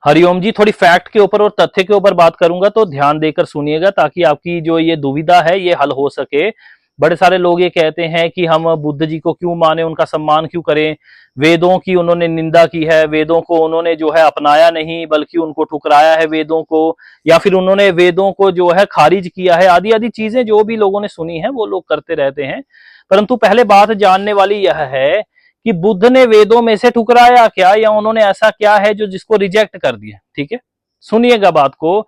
हरिओम जी, थोड़ी फैक्ट के ऊपर और तथ्य के ऊपर बात करूंगा, तो ध्यान देकर सुनिएगा ताकि आपकी जो ये दुविधा है ये हल हो सके। बड़े सारे लोग ये कहते हैं कि हम बुद्ध जी को क्यों माने, उनका सम्मान क्यों करें, वेदों की उन्होंने निंदा की है, वेदों को उन्होंने जो है अपनाया नहीं बल्कि उनको ठुकराया है वेदों को, या फिर उन्होंने वेदों को जो है खारिज किया है, आदि आदि चीजें जो भी लोगों ने सुनी है वो लोग करते रहते हैं। परंतु पहले बात जानने वाली यह है कि बुद्ध ने वेदों में से ठुकराया क्या, या उन्होंने ऐसा क्या है जो जिसको रिजेक्ट कर दिया। ठीक है, सुनिएगा बात को।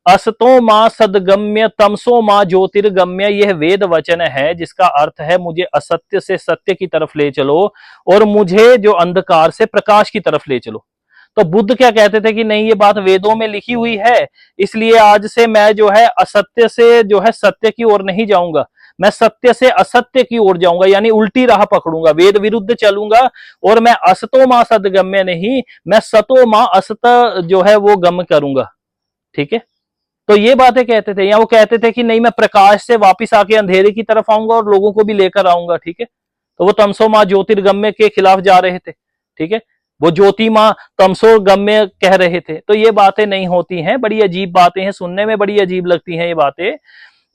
असतो मां सदगम्य तमसो मां ज्योतिर्गम्य, यह वेद वचन है जिसका अर्थ है मुझे असत्य से सत्य की तरफ ले चलो और मुझे जो अंधकार से प्रकाश की तरफ ले चलो। तो बुद्ध क्या कहते थे कि नहीं, ये बात वेदों में लिखी हुई है, इसलिए आज से मैं जो है असत्य से जो है सत्य की ओर नहीं जाऊंगा, मैं सत्य से असत्य की ओर जाऊंगा, यानी उल्टी राह पकड़ूंगा, वेद विरुद्ध चलूंगा। और मैं असतो मां सदगम्य नहीं, मैं सतो मां असत जो है वो गम करूंगा। ठीक है, तो ये बातें कहते थे। या वो कहते थे कि नहीं, मैं प्रकाश से वापिस आके अंधेरे की तरफ आऊंगा और लोगों को भी लेकर आऊंगा। ठीक है, तो वो तमसो मां ज्योतिर्गम्य के खिलाफ जा रहे थे। ठीक है, वो ज्योति मां तमसो गम्य कह रहे थे। तो ये बातें नहीं होती हैं, बड़ी अजीब बातें हैं, सुनने में बड़ी अजीब लगती हैं ये बातें।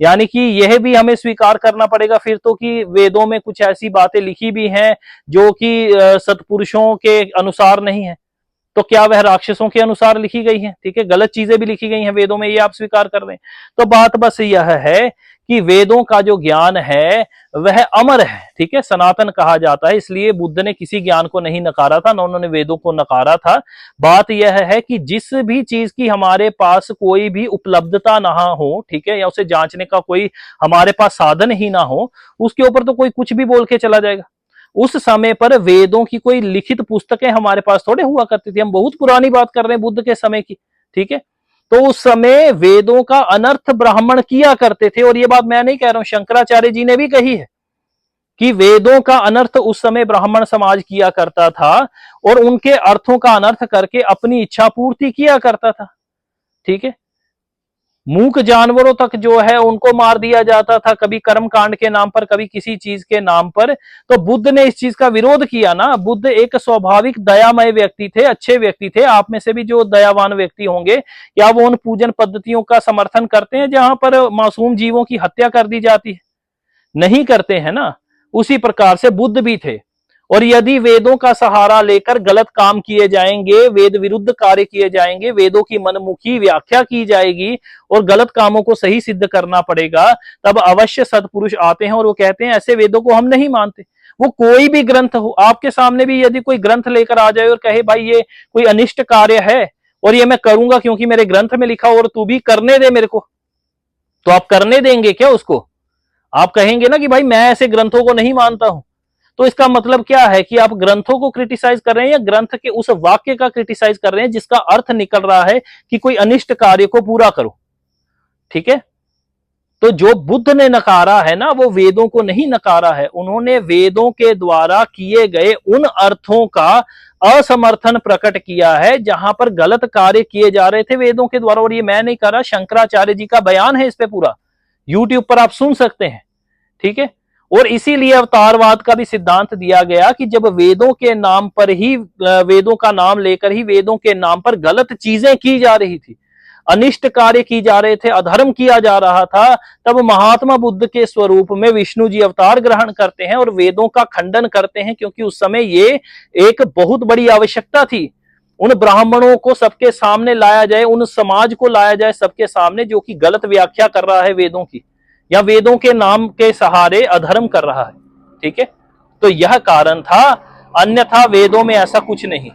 यानी कि यह भी हमें स्वीकार करना पड़ेगा फिर तो कि वेदों में कुछ ऐसी बातें लिखी भी हैं जो कि सत्पुरुषों के अनुसार नहीं है। तो क्या वह राक्षसों के अनुसार लिखी गई है? ठीक है, गलत चीजें भी लिखी गई हैं वेदों में, ये आप स्वीकार कर रहे हैं। तो बात बस यह है कि वेदों का जो ज्ञान है वह अमर है। ठीक है, सनातन कहा जाता है, इसलिए बुद्ध ने किसी ज्ञान को नहीं नकारा था, न उन्होंने वेदों को नकारा था। बात यह है कि जिस भी चीज की हमारे पास कोई भी उपलब्धता ना हो, ठीक है, या उसे जांचने का कोई हमारे पास साधन ही ना हो, उसके ऊपर तो कोई कुछ भी बोल के चला जाएगा। उस समय पर वेदों की कोई लिखित पुस्तकें हमारे पास थोड़े हुआ करती थी, हम बहुत पुरानी बात कर रहे हैं बुद्ध के समय की। ठीक है, तो उस समय वेदों का अनर्थ ब्राह्मण किया करते थे, और ये बात मैं नहीं कह रहा हूं, शंकराचार्य जी ने भी कही है कि वेदों का अनर्थ उस समय ब्राह्मण समाज किया करता था और उनके अर्थों का अनर्थ करके अपनी इच्छा पूर्ति किया करता था। ठीक है, मूक जानवरों तक जो है उनको मार दिया जाता था, कभी कर्म कांड के नाम पर, कभी किसी चीज के नाम पर। तो बुद्ध ने इस चीज का विरोध किया ना। बुद्ध एक स्वाभाविक दयामय व्यक्ति थे, अच्छे व्यक्ति थे। आप में से भी जो दयावान व्यक्ति होंगे, क्या वो उन पूजन पद्धतियों का समर्थन करते हैं जहां पर मासूम जीवों की हत्या कर दी जाती है? नहीं करते हैं ना। उसी प्रकार से बुद्ध भी थे। और यदि वेदों का सहारा लेकर गलत काम किए जाएंगे, वेद विरुद्ध कार्य किए जाएंगे, वेदों की मनमुखी व्याख्या की जाएगी और गलत कामों को सही सिद्ध करना पड़ेगा, तब अवश्य सत्पुरुष आते हैं और वो कहते हैं ऐसे वेदों को हम नहीं मानते। वो कोई भी ग्रंथ हो, आपके सामने भी यदि कोई ग्रंथ लेकर आ जाए और कहे भाई ये कोई अनिष्ट कार्य है और ये मैं करूंगा क्योंकि मेरे ग्रंथ में लिखा और तू भी करने दे मेरे को, तो आप करने देंगे क्या उसको? आप कहेंगे ना कि भाई मैं ऐसे ग्रंथों को नहीं मानता हूं। तो इसका मतलब क्या है कि आप ग्रंथों को क्रिटिसाइज कर रहे हैं या ग्रंथ के उस वाक्य का क्रिटिसाइज कर रहे हैं जिसका अर्थ निकल रहा है कि कोई अनिष्ट कार्य को पूरा करो। ठीक है, तो जो बुद्ध ने नकारा है ना, वो वेदों को नहीं नकारा है, उन्होंने वेदों के द्वारा किए गए उन अर्थों का असमर्थन प्रकट किया है जहां पर गलत कार्य किए जा रहे थे वेदों के द्वारा। और ये मैं नहीं कर रहा, शंकराचार्य जी का बयान है इस पे पूरा, यूट्यूब पर आप सुन सकते हैं। ठीक है, और इसीलिए अवतारवाद का भी सिद्धांत दिया गया कि जब वेदों के नाम पर ही, वेदों का नाम लेकर ही वेदों के नाम पर गलत चीजें की जा रही थी, अनिष्ट कार्य की जा रहे थे, अधर्म किया जा रहा था, तब महात्मा बुद्ध के स्वरूप में विष्णु जी अवतार ग्रहण करते हैं और वेदों का खंडन करते हैं, क्योंकि उस समय ये एक बहुत बड़ी आवश्यकता थी। उन ब्राह्मणों को सबके सामने लाया जाए, उन समाज को लाया जाए सबके सामने जो कि गलत व्याख्या कर रहा है वेदों की, या वेदों के नाम के सहारे अधर्म कर रहा है। ठीक है, तो यह कारण था, अन्यथा वेदों में ऐसा कुछ नहीं।